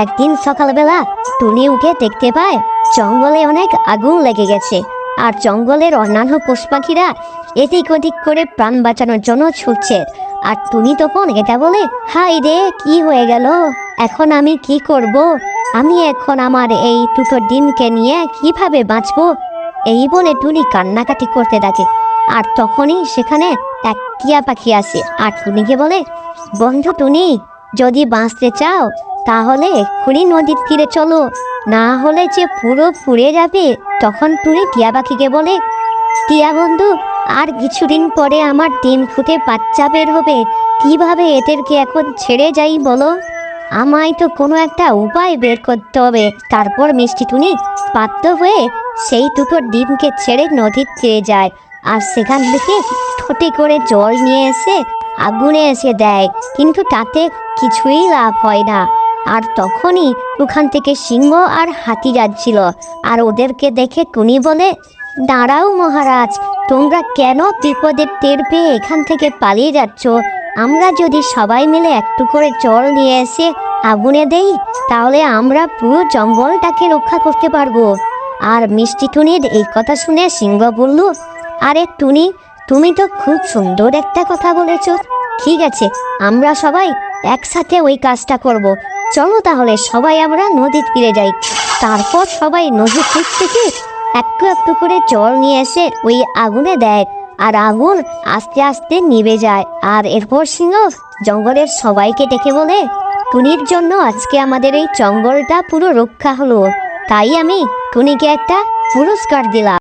একদিন সকালবেলা টুনি উঠে দেখতে পায় জঙ্গলে অনেক আগুন লেগে গেছে, আর জঙ্গলের অন্যান্য পশু পাখিরা এদিক ওদিক করে প্রাণ বাঁচানোর জন্য ছুটছে। আর টুনি তখন এটা বলে, হাই রে, কি হয়ে গেল, এখন আমি কি করব? আমি এখন আমার এই দুটো ডিমকে নিয়ে কিভাবে বাঁচবো? এই বলে টুনি কান্নাকাটি করতে থাকে। আর তখনই সেখানে এক টিয়া পাখি আসে আর টুনিকে বলে, বন্ধু টুনি, যদি বাঁচতে চাও তাহলে এক্ষুনি নদীর তীরে চলো, না হলে যে পুরো পুড়ে যাবে। তখন টুনি টিয়া পাখিকে বলে, টিয়া বন্ধু, আর কিছুদিন পরে আমার ডিম ফুটে বাচ্চা বের হবে, কিভাবে এদেরকে এখন ছেড়ে যাই বলো? আমায় তো কোনো একটা উপায় বের করতে হবে। তারপর মিষ্টি টুনি বাধ্য হয়ে সেই দুটো ডিমকে ছেড়ে নদীর তীরে যায়, আর সেখান থেকে ঠোঁটে করে জল নিয়ে এসে আগুনে এসে দেয়, কিন্তু তাতে কিছুই লাভ হয় না। আর তখনই ওখান থেকে সিংহ আর হাতি যাচ্ছিল, আর ওদেরকে দেখে টুনি বলে, দাঁড়াও মহারাজ, তোমরা কেন বিপদের টের পেয়ে এখান থেকে পালিয়ে যাচ্ছ? আমরা যদি সবাই মিলে একটু করে জল নিয়ে এসে আগুনে দেই, তাহলে আমরা পুরো জঙ্গলটাকে রক্ষা করতে পারবো। আর মিষ্টি টুনির এই কথা শুনে সিংহ বলল, আরে টুনি, তুমি তো খুব সুন্দর একটা কথা বলেছ। ঠিক আছে, আমরা সবাই একসাথে ওই কাজটা করব। চলো তাহলে সবাই আমরা নদীর তীরে যাই। তারপর সবাই নদীর তীর থেকে একটু একটু করে জল নিয়ে এসে ওই আগুনে দেয়, আর আগুন আস্তে আস্তে নিভে যায়। আর এরপর সিংহ জঙ্গলের সবাইকে ডেকে বলে, টুনির জন্য আজকে আমাদের এই জঙ্গলটা পুরো রক্ষা হলো, তাই আমি টুনিকে একটা পুরস্কার দিলাম।